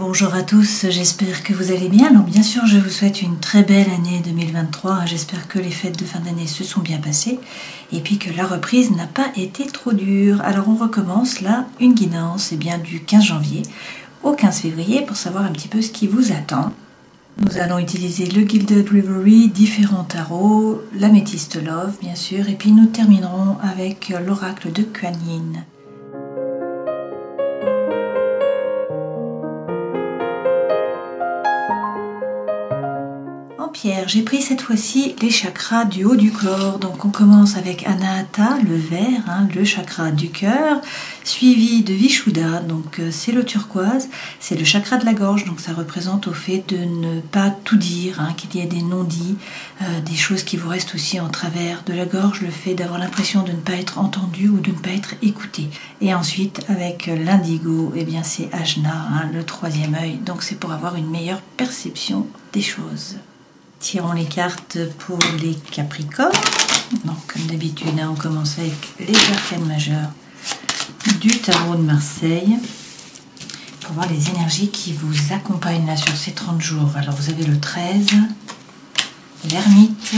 Bonjour à tous, j'espère que vous allez bien. Alors bien sûr, je vous souhaite une très belle année 2023. J'espère que les fêtes de fin d'année se sont bien passées et puis que la reprise n'a pas été trop dure. Alors on recommence là une guidance du 15 janvier au 15 février pour savoir un petit peu ce qui vous attend. Nous allons utiliser le Gilded Reverie, différents tarots, l'améthyste Love bien sûr, et puis nous terminerons avec l'oracle de Kuan Yin. Pierre, j'ai pris cette fois-ci les chakras du haut du corps. Donc on commence avec Anahata, le vert, le chakra du cœur, suivi de Vishuddha, donc c'est le turquoise, c'est le chakra de la gorge, donc ça représente au fait de ne pas tout dire, qu'il y ait des non-dits, des choses qui vous restent aussi en travers de la gorge, le fait d'avoir l'impression de ne pas être entendu ou de ne pas être écouté. Et ensuite avec l'indigo, c'est Ajna, le troisième œil, donc c'est pour avoir une meilleure perception des choses. Tirons les cartes pour les Capricornes. Donc, comme d'habitude, on commence avec les arcanes majeures du tarot de Marseille pour voir les énergies qui vous accompagnent là sur ces 30 jours. Alors, vous avez le 13, l'ermite,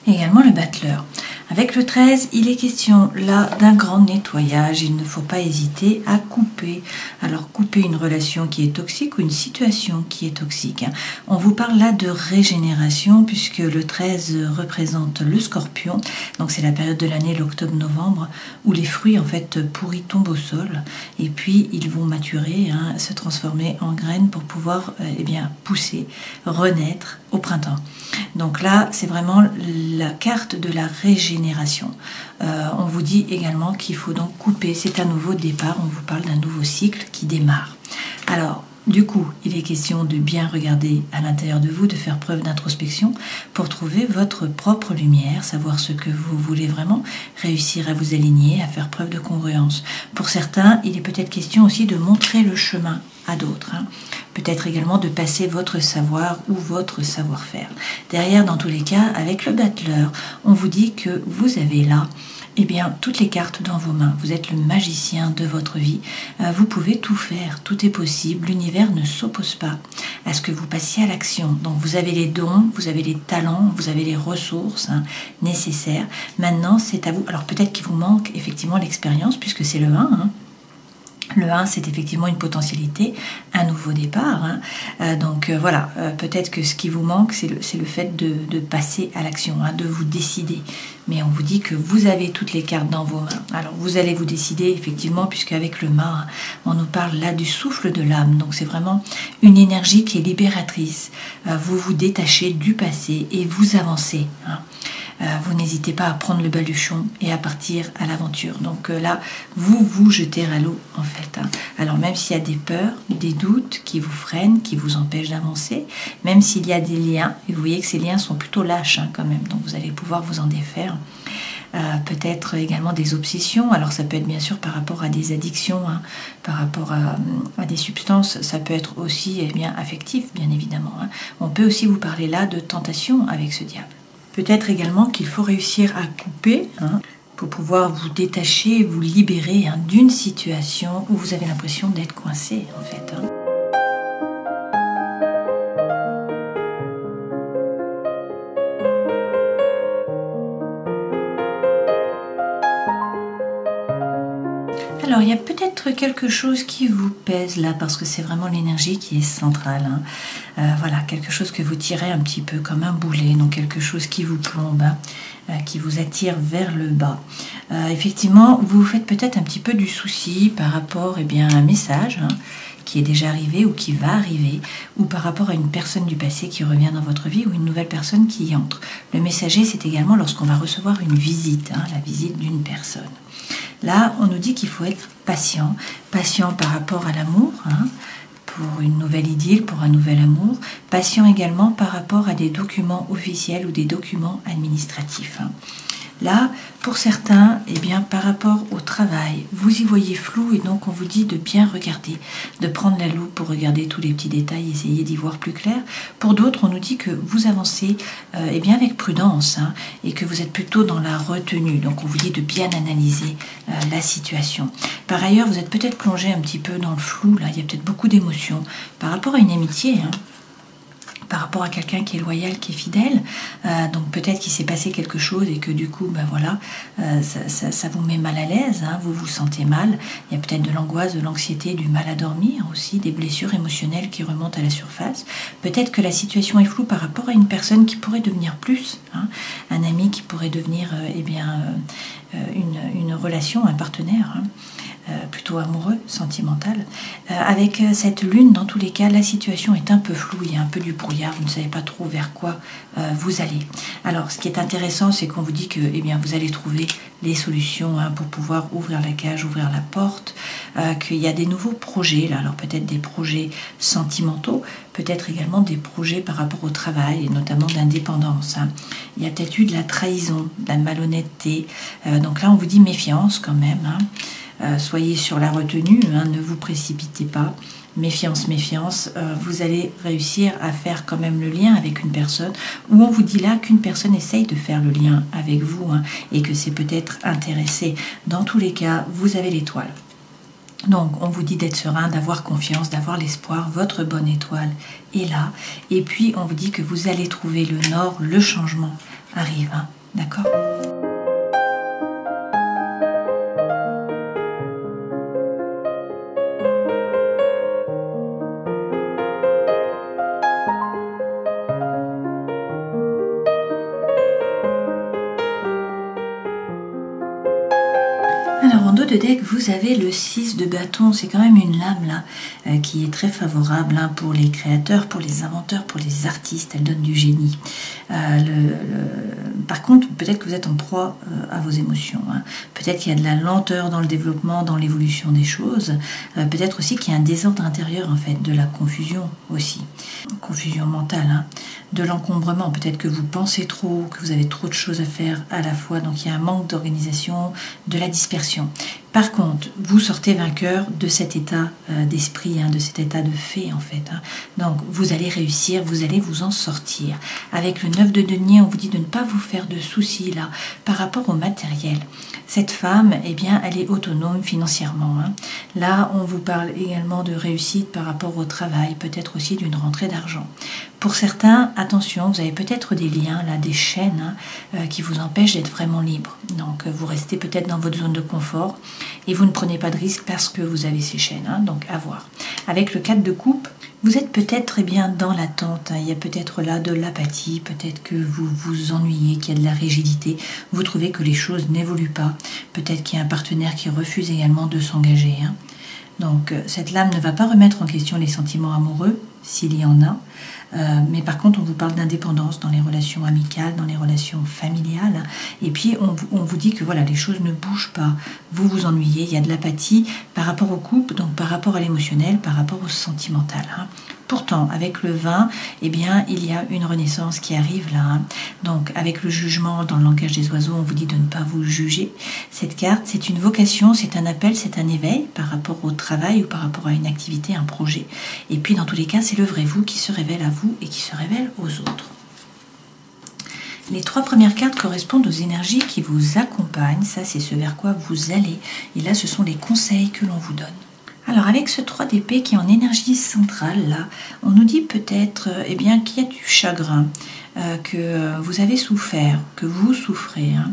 et également le battleur. Avec le 13, il est question là d'un grand nettoyage. Il ne faut pas hésiter à couper. Alors couper une relation qui est toxique ou une situation qui est toxique. On vous parle là de régénération puisque le 13 représente le scorpion. Donc c'est la période de l'année, l'octobre-novembre, où les fruits en fait pourris tombent au sol. Et puis ils vont maturer, se transformer en graines pour pouvoir pousser, renaître au printemps. Donc là, c'est vraiment la carte de la régénération. On vous dit également qu'il faut donc couper, c'est un nouveau départ, on vous parle d'un nouveau cycle qui démarre. Alors, du coup, il est question de bien regarder à l'intérieur de vous, de faire preuve d'introspection pour trouver votre propre lumière, savoir ce que vous voulez vraiment, réussir à vous aligner, à faire preuve de congruence. Pour certains, il est peut-être question aussi de montrer le chemin à d'autres. Peut-être également de passer votre savoir ou votre savoir-faire. Derrière, dans tous les cas, avec le battleur, on vous dit que vous avez là toutes les cartes dans vos mains. Vous êtes le magicien de votre vie. Vous pouvez tout faire, tout est possible. L'univers ne s'oppose pas à ce que vous passiez à l'action. Donc vous avez les dons, vous avez les talents, vous avez les ressources nécessaires. Maintenant, c'est à vous. Alors peut-être qu'il vous manque effectivement l'expérience puisque c'est le 1. Le 1, c'est effectivement une potentialité, un nouveau départ. Peut-être que ce qui vous manque, c'est le fait de passer à l'action, de vous décider. Mais on vous dit que vous avez toutes les cartes dans vos mains. Alors, vous allez vous décider, effectivement, puisqu'avec le mât, on nous parle là du souffle de l'âme. Donc, c'est vraiment une énergie qui est libératrice. Vous vous détachez du passé et vous avancez. Vous n'hésitez pas à prendre le baluchon et à partir à l'aventure. Donc là, vous vous jetez à l'eau en fait. Alors même s'il y a des peurs, des doutes qui vous freinent, qui vous empêchent d'avancer, même s'il y a des liens, et vous voyez que ces liens sont plutôt lâches quand même, donc vous allez pouvoir vous en défaire. Peut-être également des obsessions, alors ça peut être bien sûr par rapport à des addictions, par rapport à des substances, ça peut être aussi affectif bien évidemment. On peut aussi vous parler là de tentation avec ce diable. Peut-être également qu'il faut réussir à couper pour pouvoir vous détacher, vous libérer d'une situation où vous avez l'impression d'être coincé en fait. Alors, il y a peut-être quelque chose qui vous pèse là, parce que c'est vraiment l'énergie qui est centrale. Quelque chose que vous tirez un petit peu comme un boulet, donc quelque chose qui vous plombe, qui vous attire vers le bas. Effectivement, vous vous faites peut-être un petit peu du souci par rapport à un message qui est déjà arrivé ou qui va arriver, ou par rapport à une personne du passé qui revient dans votre vie ou une nouvelle personne qui y entre. Le messager, c'est également lorsqu'on va recevoir une visite, la visite d'une personne. Là, on nous dit qu'il faut être patient par rapport à l'amour, pour une nouvelle idylle, pour un nouvel amour, patient également par rapport à des documents officiels ou des documents administratifs. Là, pour certains, par rapport au travail, vous y voyez voyez flou et donc on vous dit de bien regarder, de prendre la loupe pour regarder tous les petits détails, essayer d'y voir plus clair. Pour d'autres, on nous dit que vous avancez eh bien avec prudence hein, et que vous êtes plutôt dans la retenue. Donc on vous dit de bien analyser la situation. Par ailleurs, vous êtes peut-être plongé un petit peu dans le flou, là, il y a peut-être beaucoup d'émotions par rapport à une amitié, hein, par rapport à quelqu'un qui est loyal, qui est fidèle. Donc peut-être qu'il s'est passé quelque chose et que du coup, ben voilà, ça vous met mal à l'aise, hein, vous vous sentez mal. Il y a peut-être de l'angoisse, de l'anxiété, du mal à dormir aussi, des blessures émotionnelles qui remontent à la surface. Peut-être que la situation est floue par rapport à une personne qui pourrait devenir plus, hein, un ami qui pourrait devenir eh bien, une relation, un partenaire, hein. Plutôt amoureux, sentimental. Avec cette lune, dans tous les cas, la situation est un peu floue, il y a un peu du brouillard, vous ne savez pas trop vers quoi vous allez. Alors, ce qui est intéressant, c'est qu'on vous dit que eh bien, vous allez trouver les solutions hein, pour pouvoir ouvrir la cage, ouvrir la porte, qu'il y a des nouveaux projets, là. Alors peut-être des projets sentimentaux, peut-être également des projets par rapport au travail, et notamment d'indépendance. Hein. Il y a peut-être eu de la trahison, de la malhonnêteté, donc là on vous dit méfiance quand même, hein. Soyez sur la retenue, hein, ne vous précipitez pas, méfiance, méfiance, vous allez réussir à faire quand même le lien avec une personne, où on vous dit là qu'une personne essaye de faire le lien avec vous, hein, et que c'est peut-être intéressé. Dans tous les cas, vous avez l'étoile. Donc on vous dit d'être serein, d'avoir confiance, d'avoir l'espoir, votre bonne étoile est là, et puis on vous dit que vous allez trouver le nord, le changement arrive, hein, d'accord ? Alors en dos de deck, vous avez le 6 de bâton, c'est quand même une lame là qui est très favorable hein, pour les créateurs, pour les inventeurs, pour les artistes, elle donne du génie. Par contre, peut-être que vous êtes en proie à vos émotions, hein. Peut-être qu'il y a de la lenteur dans le développement, dans l'évolution des choses, peut-être aussi qu'il y a un désordre intérieur en fait, de la confusion aussi, confusion mentale, hein. De l'encombrement, peut-être que vous pensez trop, que vous avez trop de choses à faire à la fois, donc il y a un manque d'organisation, de la dispersion. Par contre, vous sortez vainqueur de cet état d'esprit, hein, de cet état de fait en fait. Hein. Donc vous allez réussir, vous allez vous en sortir. Avec le 9 de denier, on vous dit de ne pas vous faire de soucis là par rapport au matériel. Cette femme, eh bien, elle est autonome financièrement. Hein. Là, on vous parle également de réussite par rapport au travail, peut-être aussi d'une rentrée d'argent. Pour certains, attention, vous avez peut-être des liens, là, des chaînes qui vous empêchent d'être vraiment libre. Donc, vous restez peut-être dans votre zone de confort et vous ne prenez pas de risque parce que vous avez ces chaînes. Hein, donc, à voir. Avec le 4 de coupe, vous êtes peut-être très bien dans l'attente. Hein. Il y a peut-être là de l'apathie, peut-être que vous vous ennuyez, qu'il y a de la rigidité. Vous trouvez que les choses n'évoluent pas. Peut-être qu'il y a un partenaire qui refuse également de s'engager. Hein. Donc, cette lame ne va pas remettre en question les sentiments amoureux, s'il y en a. Mais par contre, on vous parle d'indépendance dans les relations amicales, dans les relations familiales. Et puis, on vous dit que voilà, les choses ne bougent pas. Vous vous ennuyez, il y a de l'apathie par rapport au couple, donc par rapport à l'émotionnel, par rapport au sentimental. Hein. Pourtant, avec le 20, eh bien, il y a une renaissance qui arrive là. Hein. Donc, avec le jugement, dans le langage des oiseaux, on vous dit de ne pas vous juger. Cette carte, c'est une vocation, c'est un appel, c'est un éveil par rapport au travail ou par rapport à une activité, un projet. Et puis, dans tous les cas, c'est le vrai vous qui se révèle à vous et qui se révèle aux autres. Les 3 premières cartes correspondent aux énergies qui vous accompagnent. Ça, c'est ce vers quoi vous allez. Et là, ce sont les conseils que l'on vous donne. Alors avec ce 3 d'épée qui est en énergie centrale, là, on nous dit peut-être eh bien, qu'il y a du chagrin, que vous avez souffert, que vous souffrez. Hein.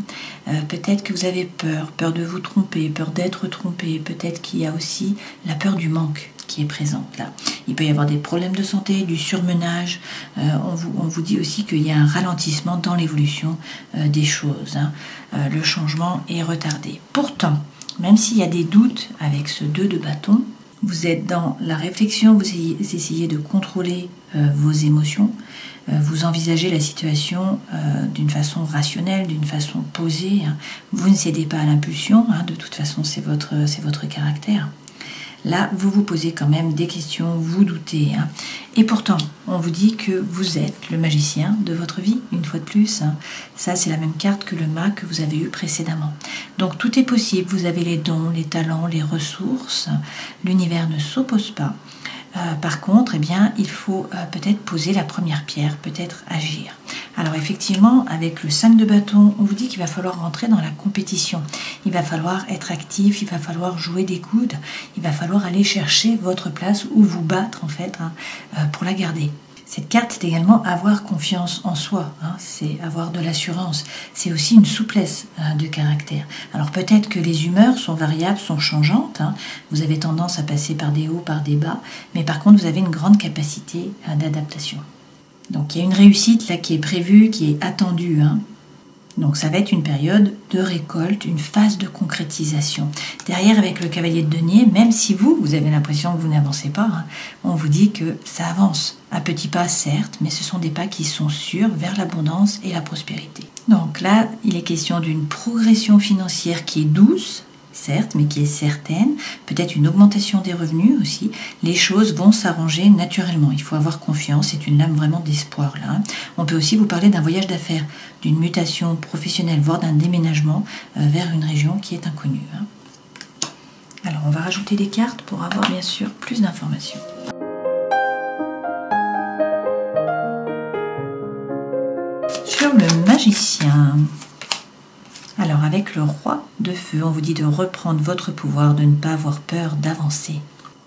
Peut-être que vous avez peur de vous tromper, peur d'être trompé. Peut-être qu'il y a aussi la peur du manque qui est présente là. Il peut y avoir des problèmes de santé, du surmenage. On vous dit aussi qu'il y a un ralentissement dans l'évolution des choses. Hein. Le changement est retardé. Pourtant, même s'il y a des doutes avec ce 2 de bâton, vous êtes dans la réflexion, vous essayez de contrôler vos émotions, vous envisagez la situation d'une façon rationnelle, d'une façon posée. Hein. Vous ne cédez pas à l'impulsion, hein, de toute façon c'est votre caractère. là, vous vous posez quand même des questions, vous doutez. Hein. Et pourtant, on vous dit que vous êtes le magicien de votre vie, une fois de plus. Hein. Ça, c'est la même carte que le mât que vous avez eu précédemment. Donc, tout est possible. Vous avez les dons, les talents, les ressources. L'univers ne s'oppose pas. Par contre, eh bien, il faut peut-être poser la première pierre, peut-être agir. Alors effectivement, avec le 5 de bâton, on vous dit qu'il va falloir rentrer dans la compétition. Il va falloir être actif, il va falloir jouer des coudes, il va falloir aller chercher votre place ou vous battre en fait pour la garder. Cette carte, c'est également avoir confiance en soi, hein, c'est avoir de l'assurance, c'est aussi une souplesse de caractère. Alors peut-être que les humeurs sont variables, sont changeantes, hein, vous avez tendance à passer par des hauts, par des bas, mais par contre vous avez une grande capacité d'adaptation. Donc il y a une réussite là qui est prévue, qui est attendue, hein. Donc ça va être une période de récolte, une phase de concrétisation. Derrière, avec le cavalier de denier, même si vous avez l'impression que vous n'avancez pas, hein, on vous dit que ça avance. À petits pas, certes, mais ce sont des pas qui sont sûrs vers l'abondance et la prospérité. Donc là, il est question d'une progression financière qui est douce, certes, mais qui est certaine, peut-être une augmentation des revenus aussi. Les choses vont s'arranger naturellement. Il faut avoir confiance, c'est une lame vraiment d'espoir là. On peut aussi vous parler d'un voyage d'affaires, d'une mutation professionnelle, voire d'un déménagement vers une région qui est inconnue. Alors on va rajouter des cartes pour avoir bien sûr plus d'informations. Sur le magicien. Alors avec le roi de feu, on vous dit de reprendre votre pouvoir, de ne pas avoir peur d'avancer.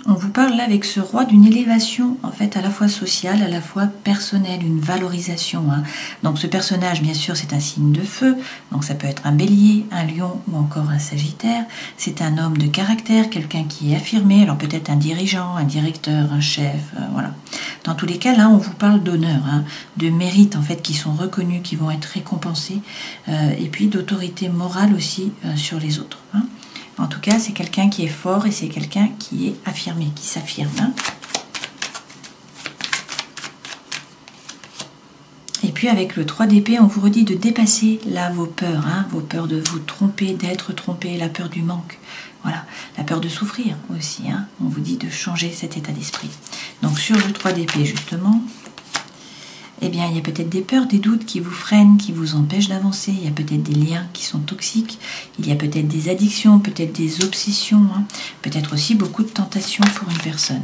On vous parle là avec ce roi d'une élévation en fait à la fois sociale, à la fois personnelle, une valorisation. Hein. Donc ce personnage bien sûr c'est un signe de feu, donc ça peut être un bélier, un lion ou encore un sagittaire. C'est un homme de caractère, quelqu'un qui est affirmé, alors peut-être un dirigeant, un directeur, un chef, voilà. Dans tous les cas là on vous parle d'honneur, hein, de mérites en fait qui sont reconnus, qui vont être récompensés et puis d'autorité morale aussi sur les autres. Hein. En tout cas, c'est quelqu'un qui est fort et c'est quelqu'un qui est affirmé, qui s'affirme. Hein. Et puis avec le 3 d'épée, on vous redit de dépasser là vos peurs, hein, vos peurs de vous tromper, d'être trompé, la peur du manque. Voilà, la peur de souffrir aussi. Hein. On vous dit de changer cet état d'esprit. Donc sur le 3 d'épée justement, eh bien, il y a peut-être des peurs, des doutes qui vous freinent, qui vous empêchent d'avancer. Il y a peut-être des liens qui sont toxiques. Il y a peut-être des addictions, peut-être des obsessions. Hein. Peut-être aussi beaucoup de tentations pour une personne.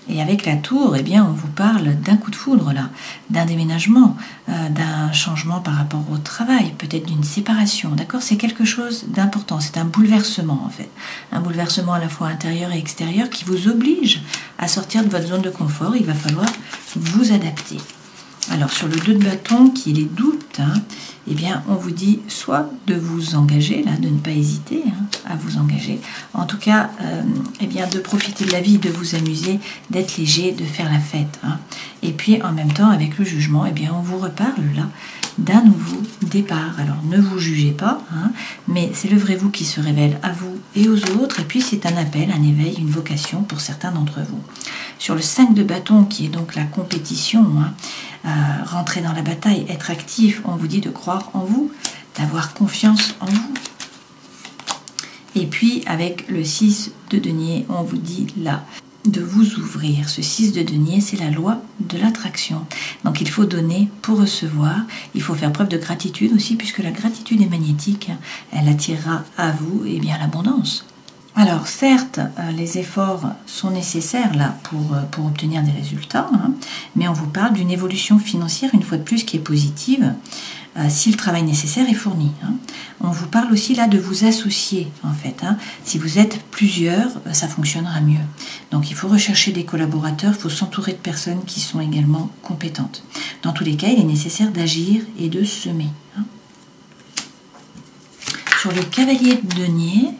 Et avec la tour, eh bien, on vous parle d'un coup de foudre, là, d'un déménagement, d'un changement par rapport au travail, peut-être d'une séparation. D'accord ? C'est quelque chose d'important. C'est un bouleversement, en fait. Un bouleversement à la fois intérieur et extérieur qui vous oblige à sortir de votre zone de confort. Il va falloir vous adapter. Alors, sur le 2 de bâton, qui est les doutes, hein, eh bien, on vous dit soit de vous engager, là, de ne pas hésiter hein, à vous engager. En tout cas, eh bien, de profiter de la vie, de vous amuser, d'être léger, de faire la fête. Hein. Et puis, en même temps, avec le jugement, eh bien, on vous reparle là d'un nouveau départ. Alors, ne vous jugez pas, hein, mais c'est le vrai vous qui se révèle à vous et aux autres. Et puis, c'est un appel, un éveil, une vocation pour certains d'entre vous. Sur le 5 de bâton, qui est donc la compétition, hein, rentrer dans la bataille, être actif, on vous dit de croire en vous, d'avoir confiance en vous. Et puis avec le 6 de denier, on vous dit là de vous ouvrir. Ce 6 de denier, c'est la loi de l'attraction. Donc il faut donner pour recevoir. Il faut faire preuve de gratitude aussi, puisque la gratitude est magnétique. Elle attirera à vous eh bien l'abondance. Alors certes, les efforts sont nécessaires là pour obtenir des résultats, hein, mais on vous parle d'une évolution financière, une fois de plus, qui est positive, si le travail nécessaire est fourni. Hein. On vous parle aussi là de vous associer, en fait. Hein. Si vous êtes plusieurs, ça fonctionnera mieux. Donc il faut rechercher des collaborateurs, il faut s'entourer de personnes qui sont également compétentes. Dans tous les cas, il est nécessaire d'agir et de semer. Hein. Sur le cavalier de denier,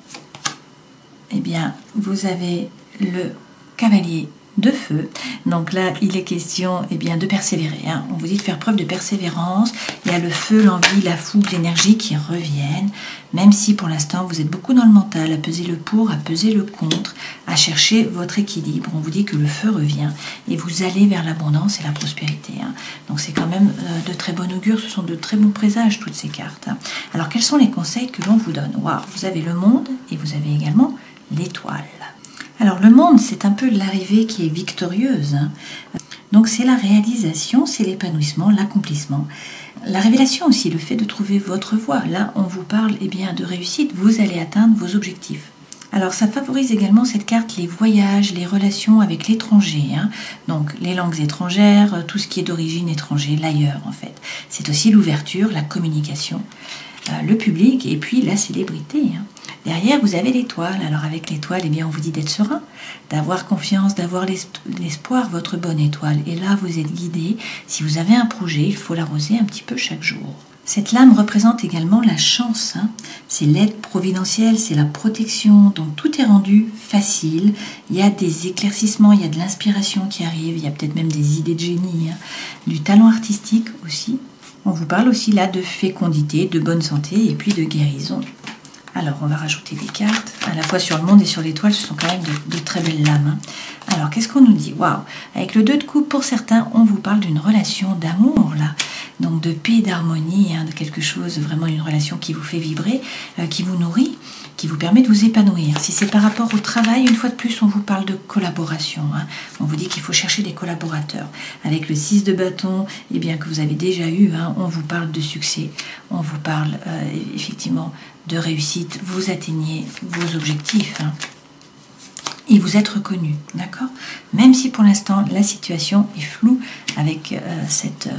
eh bien, vous avez le cavalier de feu. Donc là, il est question eh bien, de persévérer. Hein. On vous dit de faire preuve de persévérance. Il y a le feu, l'envie, la fougue, l'énergie qui reviennent. Même si pour l'instant, vous êtes beaucoup dans le mental, à peser le pour, à peser le contre, à chercher votre équilibre. On vous dit que le feu revient et vous allez vers l'abondance et la prospérité. Hein. Donc c'est quand même de très bon augure. Ce sont de très bons présages, toutes ces cartes. Hein. Alors, quels sont les conseils que l'on vous donne ? Wow, vous avez le monde et vous avez également l'étoile. Alors le monde, c'est un peu l'arrivée qui est victorieuse. Donc c'est la réalisation, c'est l'épanouissement, l'accomplissement. La révélation aussi, le fait de trouver votre voie. Là, on vous parle de réussite, vous allez atteindre vos objectifs. Alors ça favorise également cette carte les voyages, les relations avec l'étranger, donc les langues étrangères, tout ce qui est d'origine étrangère, l'ailleurs en fait. C'est aussi l'ouverture, la communication, le public et puis la célébrité. Derrière vous avez l'étoile, alors avec l'étoile on vous dit d'être serein, d'avoir confiance, d'avoir l'espoir, votre bonne étoile. Et là vous êtes guidé, si vous avez un projet, il faut l'arroser un petit peu chaque jour. Cette lame représente également la chance, c'est l'aide providentielle, c'est la protection, donc tout est rendu facile, il y a des éclaircissements, il y a de l'inspiration qui arrive, il y a peut-être même des idées de génie, du talent artistique aussi. On vous parle aussi là de fécondité, de bonne santé et puis de guérison. Alors on va rajouter des cartes, à la fois sur le monde et sur l'étoile, ce sont quand même de très belles lames. Alors qu'est-ce qu'on nous dit? Waouh! Avec le 2 de coupe, pour certains, on vous parle d'une relation d'amour là. Donc de paix, d'harmonie, de quelque chose, vraiment une relation qui vous fait vibrer, qui vous nourrit, qui vous permet de vous épanouir. Si c'est par rapport au travail, une fois de plus, on vous parle de collaboration. On vous dit qu'il faut chercher des collaborateurs. Avec le 6 de bâton, que vous avez déjà eu, on vous parle de succès, on vous parle effectivement de réussite, vous atteignez vos objectifs. Et vous êtes reconnu, d'accord? Même si pour l'instant la situation est floue avec cette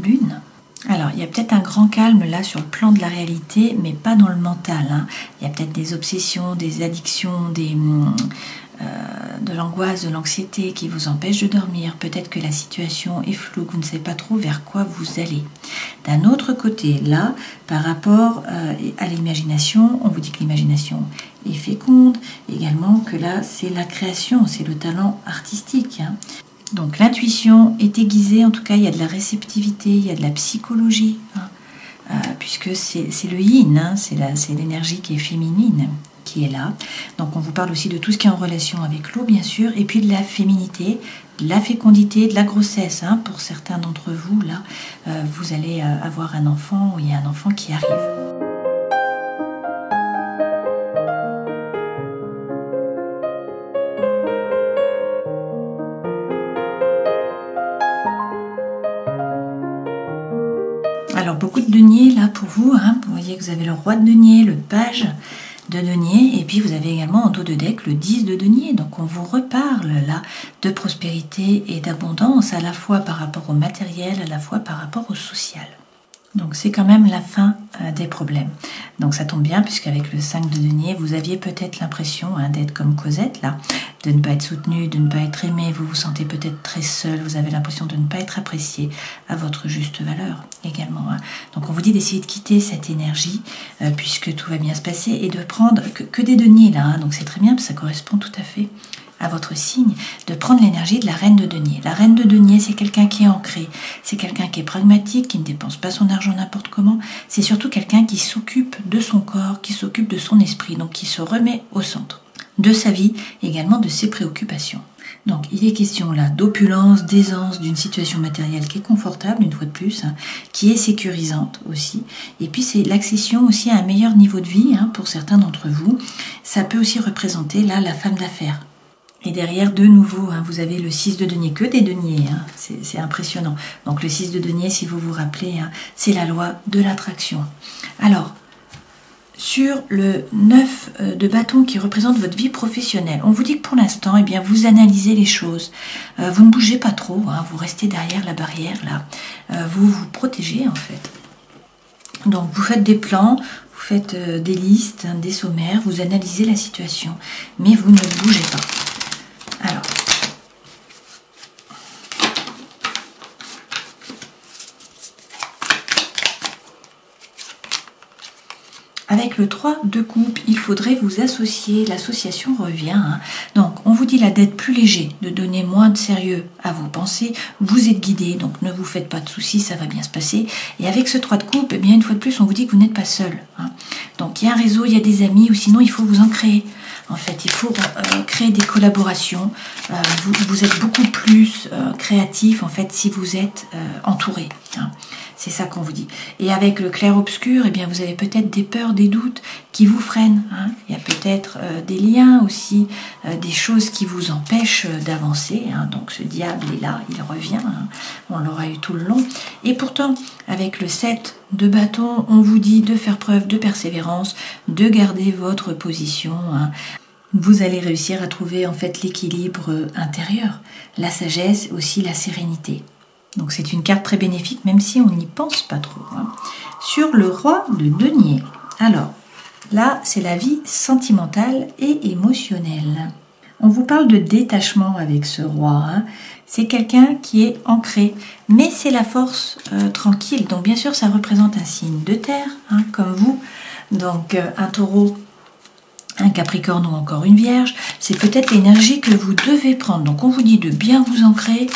lune. Alors il y a peut-être un grand calme là sur le plan de la réalité, mais pas dans le mental. Il y a peut-être des obsessions, des addictions, de l'angoisse, de l'anxiété qui vous empêchent de dormir. Peut-être que la situation est floue, que vous ne savez pas trop vers quoi vous allez. D'un autre côté, là, par rapport à l'imagination, on vous dit que l'imagination est féconde, également que là, c'est la création, c'est le talent artistique. Donc l'intuition est aiguisée, en tout cas, il y a de la réceptivité, il y a de la psychologie, puisque c'est le yin, c'est l'énergie qui est féminine qui est là. Donc on vous parle aussi de tout ce qui est en relation avec l'eau, bien sûr, et puis de la féminité, de la fécondité, de la grossesse. Pour certains d'entre vous, là, vous allez avoir un enfant, ou il y a un enfant qui arrive. Alors beaucoup de deniers là pour vous, vous voyez que vous avez le roi de denier, le page de denier, et puis vous avez également en dos de deck le 10 de denier. Donc on vous reparle là de prospérité et d'abondance, à la fois par rapport au matériel, à la fois par rapport au social. Donc c'est quand même la fin des problèmes. Donc ça tombe bien, puisqu'avec le 5 de denier, vous aviez peut-être l'impression d'être comme Cosette là, de ne pas être soutenu, de ne pas être aimé, vous vous sentez peut-être très seul, vous avez l'impression de ne pas être apprécié à votre juste valeur également. Donc on vous dit d'essayer de quitter cette énergie, puisque tout va bien se passer, et de prendre que des deniers là, donc c'est très bien, parce que ça correspond tout à fait à votre signe, de prendre l'énergie de la reine de denier. La reine de denier, c'est quelqu'un qui est ancré, c'est quelqu'un qui est pragmatique, qui ne dépense pas son argent n'importe comment, c'est surtout quelqu'un qui s'occupe de son corps, qui s'occupe de son esprit, donc qui se remet au centre de sa vie, également de ses préoccupations. Donc il est question là d'opulence, d'aisance, d'une situation matérielle qui est confortable, une fois de plus, qui est sécurisante aussi. Et puis c'est l'accession aussi à un meilleur niveau de vie pour certains d'entre vous. Ça peut aussi représenter là la femme d'affaires. Et derrière, de nouveau, vous avez le 6 de denier, que des deniers, c'est impressionnant. Donc le 6 de denier, si vous vous rappelez, c'est la loi de l'attraction. Alors, sur le 9 de bâton qui représente votre vie professionnelle, on vous dit que pour l'instant, vous analysez les choses. Vous ne bougez pas trop, vous restez derrière la barrière, là. Vous vous protégez, en fait. Donc vous faites des plans, vous faites des listes, des sommaires, vous analysez la situation, mais vous ne bougez pas. Alors, avec le 3 de coupe, il faudrait vous associer, l'association revient. Donc, on vous dit là d'être plus léger, de donner moins de sérieux à vos pensées. Vous êtes guidé, donc ne vous faites pas de soucis, ça va bien se passer. Et avec ce 3 de coupe, une fois de plus, on vous dit que vous n'êtes pas seul. Donc, il y a un réseau, il y a des amis, ou sinon, il faut vous en créer. En fait, il faut créer des collaborations. Vous êtes beaucoup plus créatif, en fait, si vous êtes entouré. C'est ça qu'on vous dit. Et avec le clair-obscur, eh bien, vous avez peut-être des peurs, des doutes qui vous freinent. Hein. Il y a peut-être des liens aussi, des choses qui vous empêchent d'avancer. Hein. Donc ce diable est là, il revient. Hein. On l'aura eu tout le long. Et pourtant, avec le 7 de bâton, on vous dit de faire preuve de persévérance, de garder votre position. Hein. Vous allez réussir à trouver en fait l'équilibre intérieur, la sagesse, aussi la sérénité. Donc c'est une carte très bénéfique, même si on n'y pense pas trop. Hein. Sur le roi de denier. Alors, là, c'est la vie sentimentale et émotionnelle. On vous parle de détachement avec ce roi. Hein. C'est quelqu'un qui est ancré, mais c'est la force tranquille. Donc bien sûr, ça représente un signe de terre, hein, comme vous. Donc un taureau, un capricorne ou encore une vierge. C'est peut-être l'énergie que vous devez prendre. Donc on vous dit de bien vous ancrer.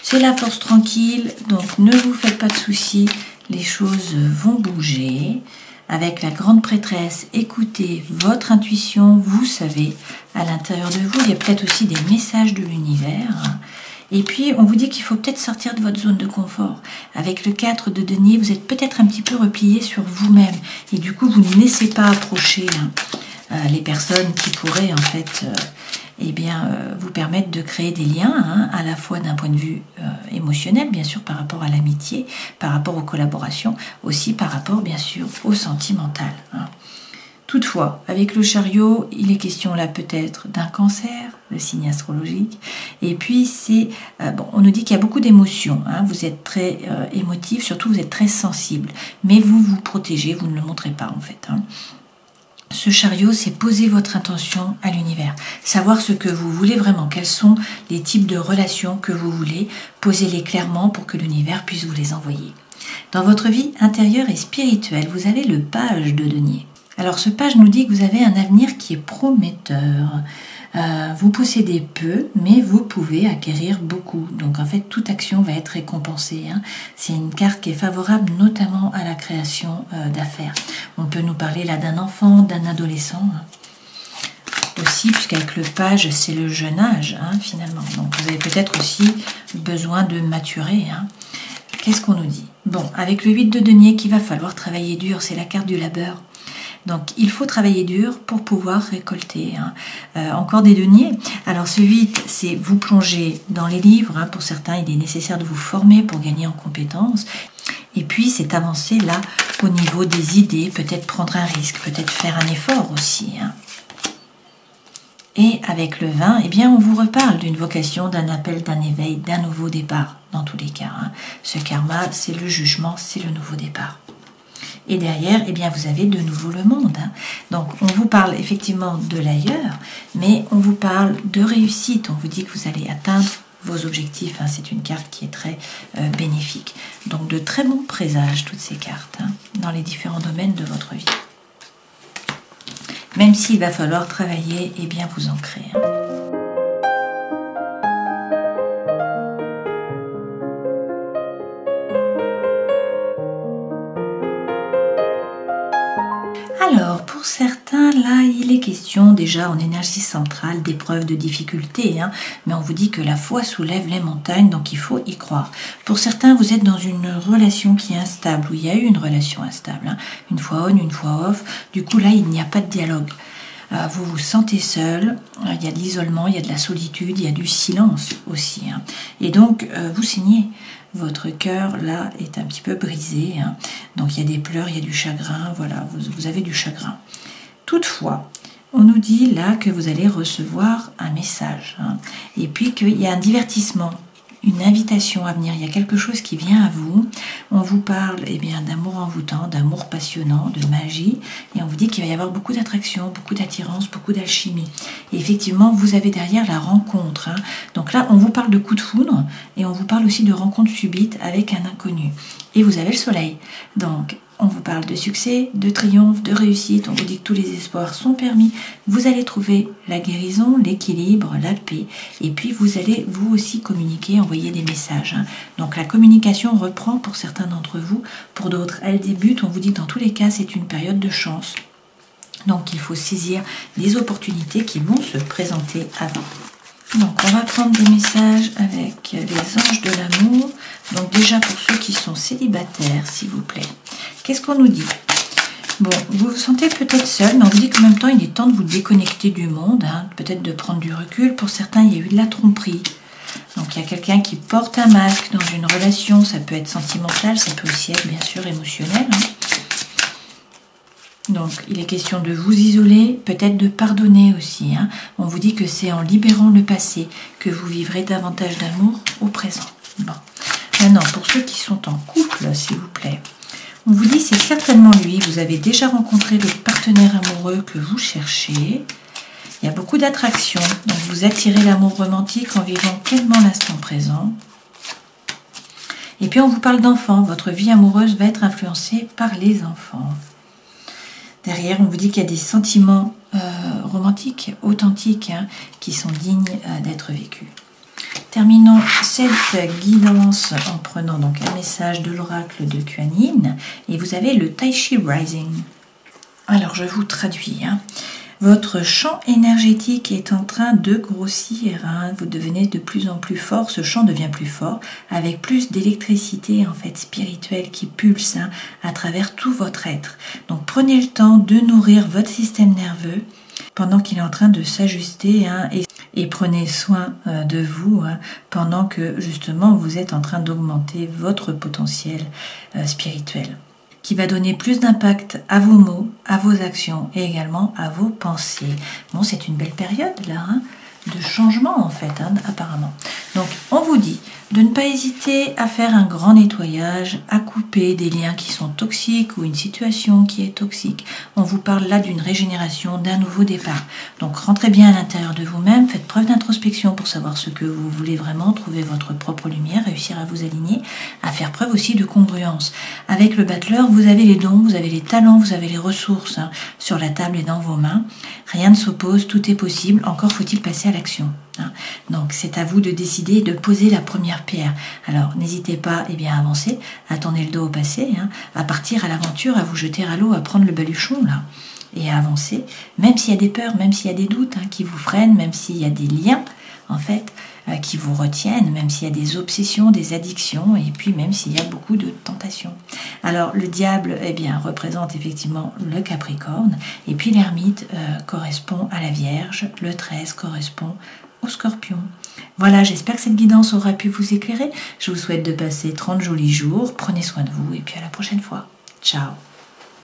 C'est la force tranquille, donc ne vous faites pas de soucis, les choses vont bouger. Avec la grande prêtresse, écoutez votre intuition, vous savez, à l'intérieur de vous, il y a peut-être aussi des messages de l'univers. Et puis, on vous dit qu'il faut peut-être sortir de votre zone de confort. Avec le 4 de denier, vous êtes peut-être un petit peu replié sur vous-même. Et du coup, vous ne laissez pas approcher les personnes qui pourraient, en fait... vous permettre de créer des liens, hein, à la fois d'un point de vue émotionnel, bien sûr, par rapport à l'amitié, par rapport aux collaborations, aussi par rapport, bien sûr, au sentimental. Hein. Toutefois, avec le chariot, il est question là peut-être d'un cancer, le signe astrologique, et puis on nous dit qu'il y a beaucoup d'émotions, hein. Vous êtes très émotif, surtout vous êtes très sensible, mais vous vous protégez, vous ne le montrez pas en fait. Hein. Ce chariot, c'est poser votre intention à l'univers. Savoir ce que vous voulez vraiment, quels sont les types de relations que vous voulez. Posez-les clairement pour que l'univers puisse vous les envoyer. Dans votre vie intérieure et spirituelle, vous avez le page de denier. Alors ce page nous dit que vous avez un avenir qui est prometteur. Vous possédez peu, mais vous pouvez acquérir beaucoup. Donc en fait, toute action va être récompensée. Hein. C'est une carte qui est favorable notamment à la création d'affaires. On peut nous parler là d'un enfant, d'un adolescent. Hein. Aussi, puisqu'avec le page, c'est le jeune âge, hein, finalement. Donc vous avez peut-être aussi besoin de maturer. Hein. Qu'est-ce qu'on nous dit? Bon, avec le 8 de denier, qu'il va falloir travailler dur, c'est la carte du labeur. Donc, il faut travailler dur pour pouvoir récolter. Hein. Encore des deniers. Alors, ce 8, c'est vous plonger dans les livres. Hein. Pour certains, il est nécessaire de vous former pour gagner en compétences. Et puis, c'est avancer là au niveau des idées, peut-être prendre un risque, peut-être faire un effort aussi. Hein. Et avec le 20, eh bien, on vous reparle d'une vocation, d'un appel, d'un éveil, d'un nouveau départ, dans tous les cas. Hein. Ce karma, c'est le jugement, c'est le nouveau départ. Et derrière, eh bien, vous avez de nouveau le monde. Hein. Donc, on vous parle effectivement de l'ailleurs, mais on vous parle de réussite. On vous dit que vous allez atteindre vos objectifs. Hein. C'est une carte qui est très bénéfique. Donc, de très bons présages, toutes ces cartes, hein, dans les différents domaines de votre vie. Même s'il va falloir travailler, eh bien, vous ancrer. Hein. Alors, pour certains, là, il est question déjà en énergie centrale d'épreuves, de difficultés, hein, mais on vous dit que la foi soulève les montagnes, donc il faut y croire. Pour certains, vous êtes dans une relation qui est instable, ou il y a eu une relation instable, hein, une fois on, une fois off, du coup là, il n'y a pas de dialogue. Vous vous sentez seul, il y a de l'isolement, il y a de la solitude, il y a du silence aussi. Hein. Et donc, vous saignez. Votre cœur, là, est un petit peu brisé. Hein. Donc, il y a des pleurs, il y a du chagrin. Voilà, vous avez du chagrin. Toutefois, on nous dit là que vous allez recevoir un message. Hein. Et puis qu'il y a un divertissement, une invitation à venir. Il y a quelque chose qui vient à vous. On vous parle d'amour envoûtant, d'amour passionnant, de magie. Et on vous dit qu'il va y avoir beaucoup d'attraction, beaucoup d'attirance, beaucoup d'alchimie. Et effectivement, vous avez derrière la rencontre. Hein. Donc là, on vous parle de coup de foudre et on vous parle aussi de rencontre subite avec un inconnu. Et vous avez le soleil. Donc, on vous parle de succès, de triomphe, de réussite. On vous dit que tous les espoirs sont permis. Vous allez trouver la guérison, l'équilibre, la paix. Et puis, vous allez vous aussi communiquer, envoyer des messages. Hein. Donc, la communication reprend pour certains d'entre vous. Pour d'autres, elle débute. On vous dit que dans tous les cas, c'est une période de chance. Donc, il faut saisir les opportunités qui vont se présenter à vous. Donc on va prendre des messages avec les anges de l'amour. Donc déjà pour ceux qui sont célibataires, s'il vous plaît. Qu'est-ce qu'on nous dit? Bon, vous vous sentez peut-être seul, mais on vous dit qu'en même temps, il est temps de vous déconnecter du monde, hein, peut-être de prendre du recul. Pour certains, il y a eu de la tromperie. Donc il y a quelqu'un qui porte un masque dans une relation, ça peut être sentimental, ça peut aussi être bien sûr émotionnel. Hein. Donc il est question de vous isoler, peut-être de pardonner aussi. Hein. On vous dit que c'est en libérant le passé que vous vivrez davantage d'amour au présent. Bon. Maintenant, pour ceux qui sont en couple, s'il vous plaît, on vous dit c'est certainement lui, vous avez déjà rencontré le partenaire amoureux que vous cherchez. Il y a beaucoup d'attraction, donc vous attirez l'amour romantique en vivant pleinement l'instant présent. Et puis on vous parle d'enfants, votre vie amoureuse va être influencée par les enfants. Derrière, on vous dit qu'il y a des sentiments romantiques, authentiques, hein, qui sont dignes d'être vécus. Terminons cette guidance en prenant donc un message de l'oracle de Kuan Yin. Et vous avez le Tai Chi Rising. Alors, je vous traduis. Hein. Votre champ énergétique est en train de grossir, hein. Vous devenez de plus en plus fort, ce champ devient plus fort, avec plus d'électricité en fait spirituelle qui pulse, hein, à travers tout votre être. Donc prenez le temps de nourrir votre système nerveux pendant qu'il est en train de s'ajuster, hein, et prenez soin de vous, hein, pendant que justement vous êtes en train d'augmenter votre potentiel spirituel, qui va donner plus d'impact à vos mots, à vos actions et également à vos pensées. Bon, c'est une belle période là, hein, de changement en fait, hein, apparemment. Donc, on vous dit de ne pas hésiter à faire un grand nettoyage, à couper des liens qui sont toxiques ou une situation qui est toxique. On vous parle là d'une régénération, d'un nouveau départ. Donc, rentrez bien à l'intérieur de vous-même, faites preuve d'introspection pour savoir ce que vous voulez vraiment, trouver votre propre lumière, réussir à vous aligner, à faire preuve aussi de congruence. Avec le battleur, vous avez les dons, vous avez les talents, vous avez les ressources, hein, sur la table et dans vos mains. Rien ne s'oppose, tout est possible, encore faut-il passer à l'action. Hein. Donc c'est à vous de décider de poser la première pierre. Alors n'hésitez pas à avancer, à tourner le dos au passé, hein, à partir à l'aventure, à vous jeter à l'eau, à prendre le baluchon là, et à avancer, même s'il y a des peurs, même s'il y a des doutes, hein, qui vous freinent, même s'il y a des liens en fait qui vous retiennent, même s'il y a des obsessions, des addictions, et puis même s'il y a beaucoup de tentations. Alors le diable représente effectivement le Capricorne, et puis l'ermite correspond à la Vierge, le 13 correspond au Scorpion. Voilà, j'espère que cette guidance aura pu vous éclairer. Je vous souhaite de passer 30 jolis jours, prenez soin de vous, et puis à la prochaine fois. Ciao.